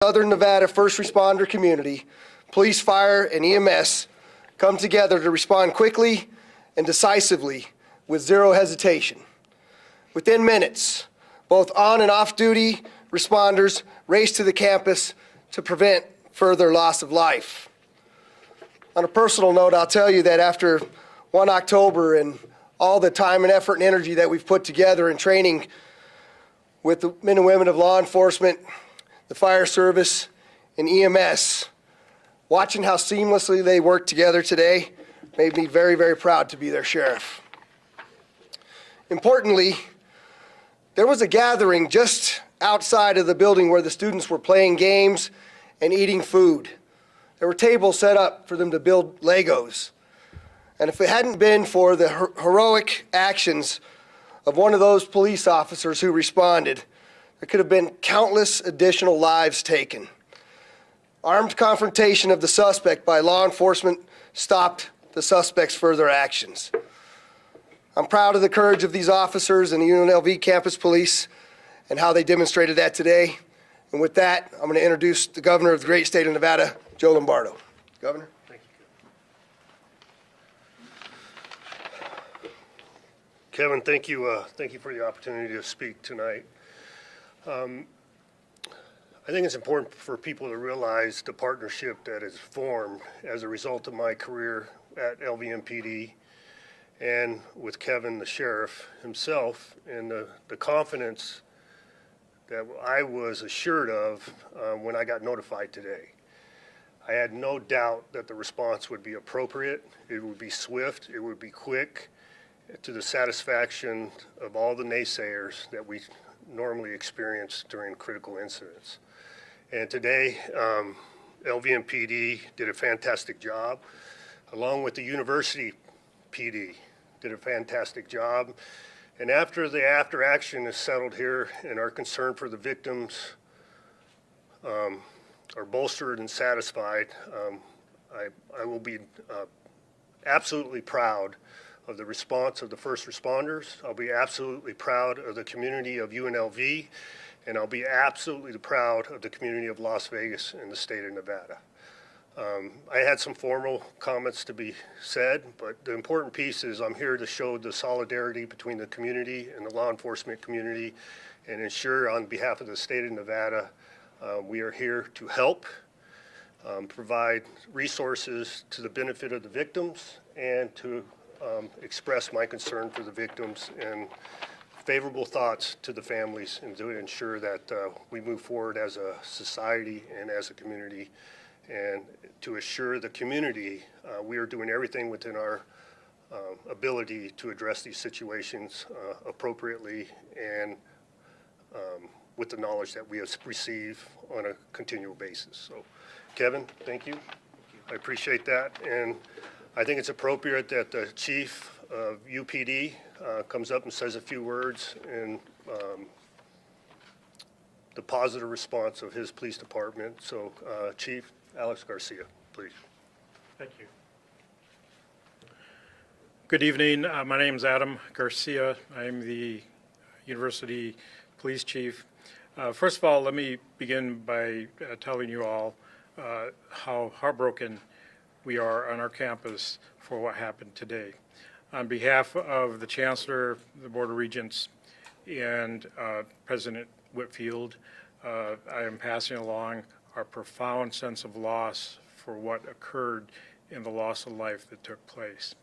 Southern Nevada first responder community, police, fire, and EMS come together to respond quickly and decisively with zero hesitation. Within minutes, both on and off-duty responders raced to the campus to prevent further loss of life. On a personal note, I'll tell you that after 1 October and all the time and effort and energy that we've put together in training with the men and women of law enforcement, the fire service, and EMS, watching how seamlessly they work together today made me very, very proud to be their sheriff. Importantly, there was a gathering just outside of the building where the students were playing games and eating food. There were tables set up for them to build Legos. And if it hadn't been for the heroic actions of one of those police officers who responded, there could have been countless additional lives taken. Armed confrontation of the suspect by law enforcement stopped the suspect's further actions. I'm proud of the courage of these officers and the UNLV campus police and how they demonstrated that today. And with that, I'm going to introduce the governor of the great state of Nevada, Joe Lombardo. Governor. Thank you. Kevin, thank you for the opportunity to speak tonight. I think it's important for people to realize the partnership that is formed as a result of my career at LVMPD and with Kevin, the sheriff himself, and the confidence that I was assured of when I got notified today. I had no doubt that the response would be appropriate, it would be swift, it would be quick, to the satisfaction of all the naysayers that we normally experience during critical incidents. And today, LVMPD did a fantastic job, along with the University PD did a fantastic job. And after the after action is settled here and our concern for the victims are bolstered and satisfied, I will be absolutely proud of the response of the first responders. I'll be absolutely proud of the community of UNLV, and I'll be absolutely proud of the community of Las Vegas and the state of Nevada. I had some formal comments to be said, but the important piece is I'm here to show the solidarity between the community and the law enforcement community and ensure on behalf of the state of Nevada, we are here to help, provide resources to the benefit of the victims and to express my concern for the victims and favorable thoughts to the families and to ensure that we move forward as a society and as a community, and to assure the community we are doing everything within our ability to address these situations appropriately and with the knowledge that we have received on a continual basis. So, Kevin, thank you. I appreciate that. And I think it's appropriate that the chief of UPD comes up and says a few words in the positive response of his police department. So, Chief Alex Garcia, please. Thank you. Good evening. My name is Adam Garcia. I'm the University Police Chief. First of all, let me begin by telling you all how heartbroken we are on our campus for what happened today. On behalf of the Chancellor, the Board of Regents, and President Whitfield, I am passing along our profound sense of loss for what occurred in the loss of life that took place.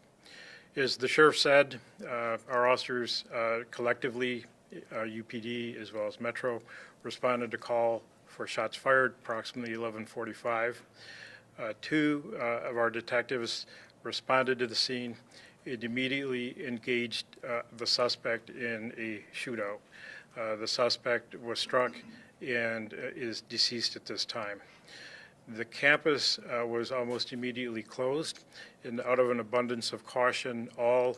As the Sheriff said, our officers collectively, UPD as well as Metro, responded to call for shots fired approximately 11:45. Two of our detectives responded to the scene and immediately engaged the suspect in a shootout. The suspect was struck and is deceased at this time. The campus was almost immediately closed, and out of an abundance of caution, all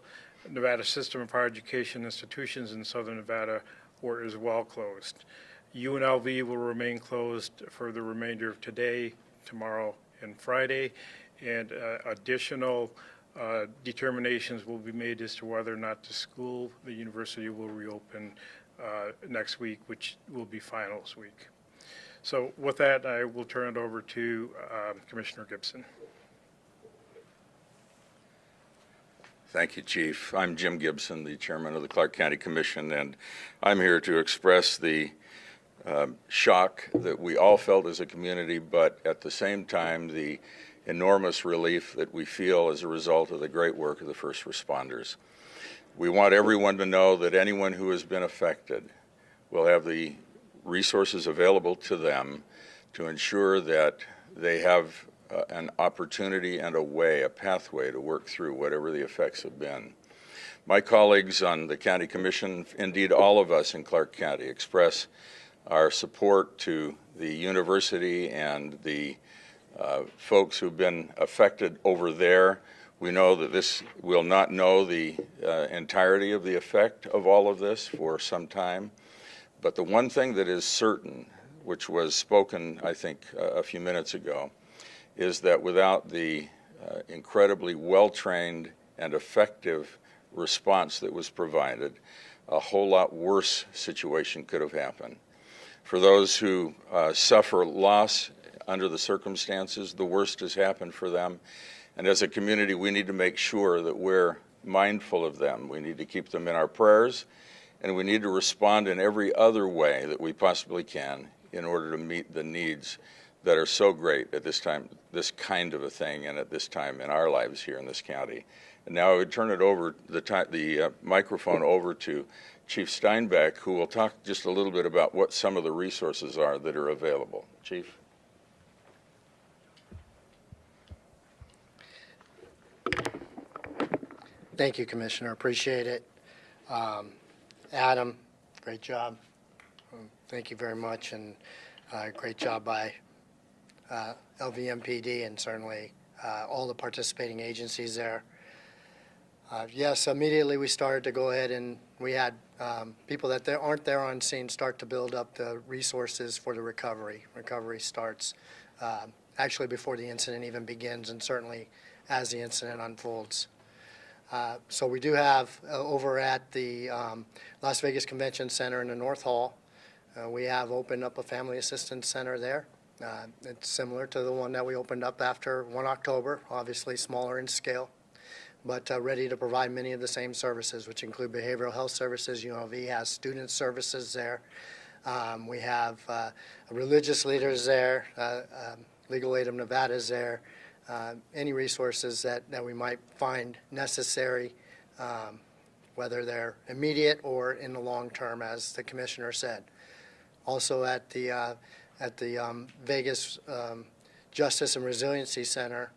Nevada System of Higher Education institutions in Southern Nevada were as well closed. UNLV will remain closed for the remainder of today, tomorrow, and Friday, and additional determinations will be made as to whether or not the university will reopen next week, which will be finals week. So with that, I will turn it over to Commissioner Gibson. Thank you, Chief. I'm Jim Gibson, the chairman of the Clark County Commission, and I'm here to express the shock that we all felt as a community, but at the same time, the enormous relief that we feel as a result of the great work of the first responders. We want everyone to know that anyone who has been affected will have the resources available to them to ensure that they have an opportunity and a way, a pathway to work through whatever the effects have been. My colleagues on the County Commission, indeed all of us in Clark County, express our support to the university and the folks who've been affected over there. We know that this will not know the entirety of the effect of all of this for some time, but the one thing that is certain, which was spoken, I think, a few minutes ago, is that without the incredibly well-trained and effective response that was provided, a whole lot worse situation could have happened. For those who suffer loss under the circumstances, the worst has happened for them. And as a community, we need to make sure that we're mindful of them. We need to keep them in our prayers, and we need to respond in every other way that we possibly can in order to meet the needs that are so great at this time, this kind of a thing, and at this time in our lives here in this county. And now I would turn it over, the microphone over to Chief Steinbeck, who will talk just a little bit about what some of the resources are that are available. Chief? Thank you, Commissioner. Appreciate it. Adam, great job. Thank you very much, and great job by LVMPD and certainly all the participating agencies there. Yes, immediately we started to go ahead and we had people that aren't there on scene start to build up the resources for the recovery. Recovery starts actually before the incident even begins, and certainly as the incident unfolds. So we do have over at the Las Vegas Convention Center in the North Hall, we have opened up a family assistance center there. It's similar to the one that we opened up after 1 October, obviously smaller in scale, but ready to provide many of the same services, which include behavioral health services. UNLV has student services there. We have religious leaders there. Legal Aid of Nevada is there. Any resources that we might find necessary, whether they're immediate or in the long term, as the Commissioner said. Also at the Vegas Justice and Resiliency Center,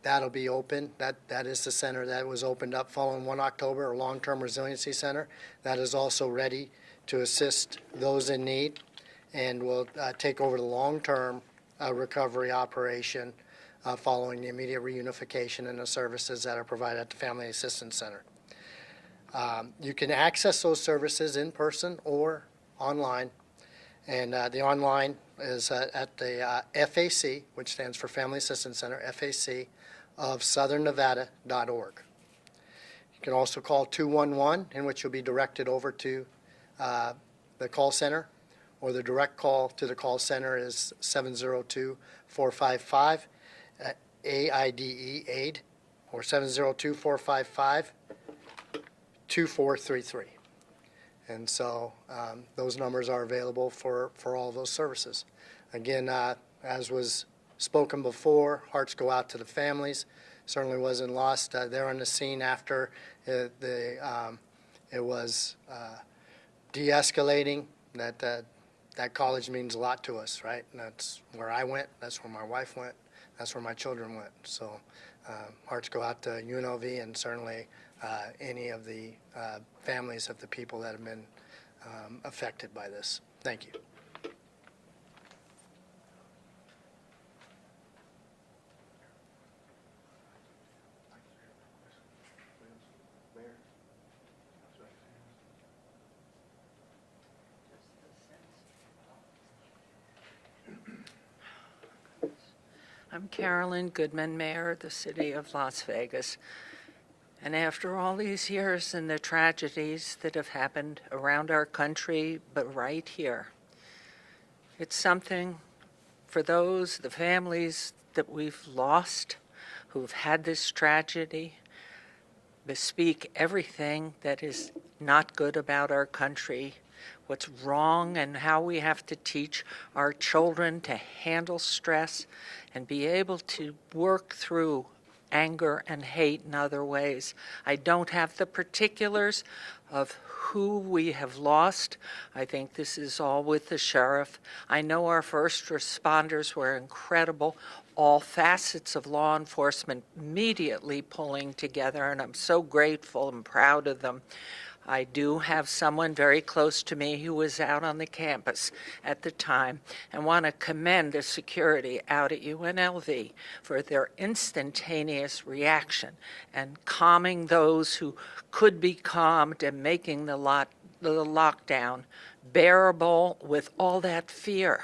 that'll be open. That is the center that was opened up following 1 October, a long-term resiliency center. That is also ready to assist those in need and will take over the long-term recovery operation following the immediate reunification and the services that are provided at the Family Assistance Center. You can access those services in person or online, and the online is at the FAC, which stands for Family Assistance Center, FAC of southernnevada.org. You can also call 211, in which you'll be directed over to the call center, or the direct call to the call center is 702-455 AIDE, AID, or 702-455-2433. And so those numbers are available for all those services. Again, as was spoken before, hearts go out to the families. Certainly wasn't lost there on the scene after it was de-escalating. That college means a lot to us, right? And that's where I went. That's where my wife went. That's where my children went. So hearts go out to UNLV and certainly any of the families of the people that have been affected by this. Thank you. I'm Carolyn Goodman, Mayor of the City of Las Vegas. And after all these years and the tragedies that have happened around our country, but right here, It's something for those, the families that we've lost, who've had this tragedy, bespeak everything that is not good about our country, what's wrong, and how we have to teach our children to handle stress and be able to work through anger and hate in other ways. I don't have the particulars of who we have lost. I think this is all with the sheriff. I know our first responders were incredible, all facets of law enforcement immediately pulling together, and I'm so grateful and proud of them. I do have someone very close to me who was out on the campus at the time, and want to commend the security out at UNLV for their instantaneous reaction and calming those who could be calmed and making the lockdown bearable with all that fear.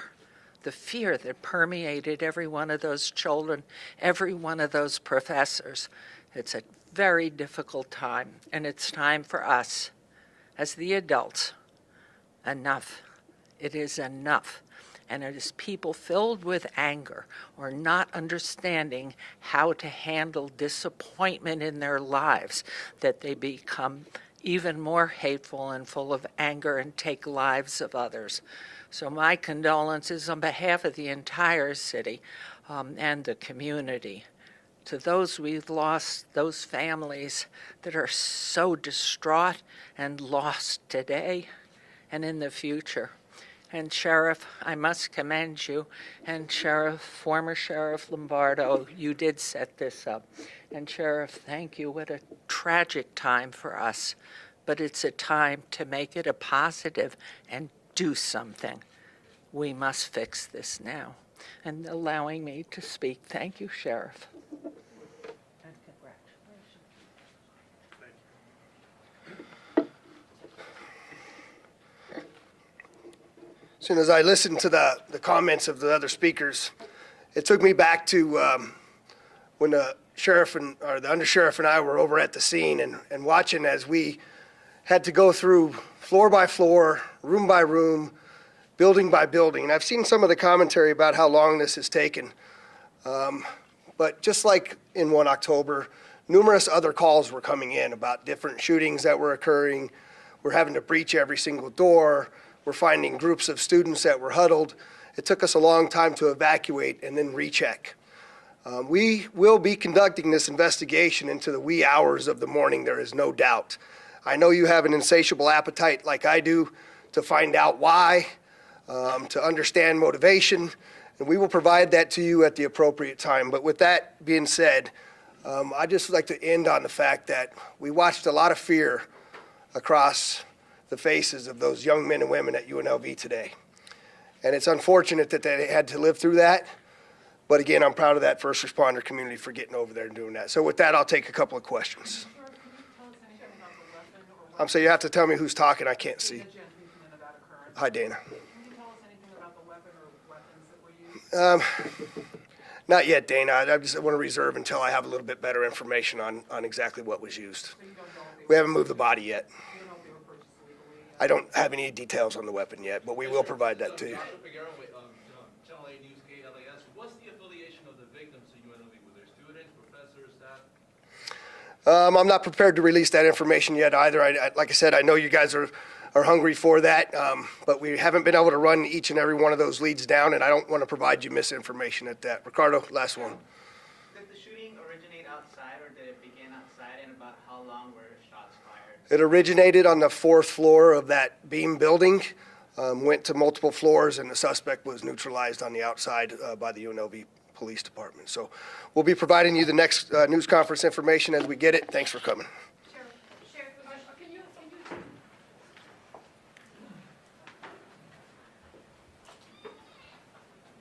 The fear that permeated every one of those children, every one of those professors. It's a very difficult time, and it's time for us, as the adults, enough. It is enough. And it is people filled with anger or not understanding how to handle disappointment in their lives that they become even more hateful and full of anger and take lives of others. So my condolences on behalf of the entire city and the community to those we've lost, those families that are so distraught and lost today and in the future. And Sheriff, I must commend you, and former Sheriff Lombardo, you did set this up. And Sheriff, thank you. What a tragic time for us, but it's a time to make it a positive and do something. We must fix this now. And allowing me to speak. Thank you, Sheriff. And congratulations. As soon as I listened to the comments of the other speakers, it took me back to when the sheriff or the undersheriff and I were over at the scene and watching as we had to go through floor by floor, room by room, building by building. And I've seen some of the commentary about how long this has taken. But just like in 1 October, numerous other calls were coming in about different shootings that were occurring. We're having to breach every single door. We're finding groups of students that were huddled. It took us a long time to evacuate and then recheck. We will be conducting this investigation into the wee hours of the morning, there is no doubt. I know you have an insatiable appetite like I do to find out why, to understand motivation, and we will provide that to you at the appropriate time. But with that being said, I'd just like to end on the fact that we watched a lot of fear across the faces of those young men and women at UNLV today. And it's unfortunate that they had to live through that. But again, I'm proud of that first responder community for getting over there and doing that. So with that, I'll take a couple of questions. I'm sorry, you have to tell me who's talking. I can't see. Hi, Dana. Can you tell us anything about the weapon or weapons that were used? Not yet, Dana. I just want to reserve until I have a little bit better information on exactly what was used. We haven't moved the body yet. I don't have any details on the weapon yet, but we will provide that to you. What's the affiliation of the victims to UNLV? Were there students, professors, staff? I'm not prepared to release that information yet either. Like I said, I know you guys are hungry for that, but we haven't been able to run each and every one of those leads down, and I don't want to provide you misinformation at that. Ricardo, last one. Did the shooting originate outside, or did it begin outside, and about how long were shots fired? It originated on the 4th floor of that beam building, went to multiple floors, and the suspect was neutralized on the outside by the UNLV Police Department. So we'll be providing you the next news conference information as we get it. Thanks for coming.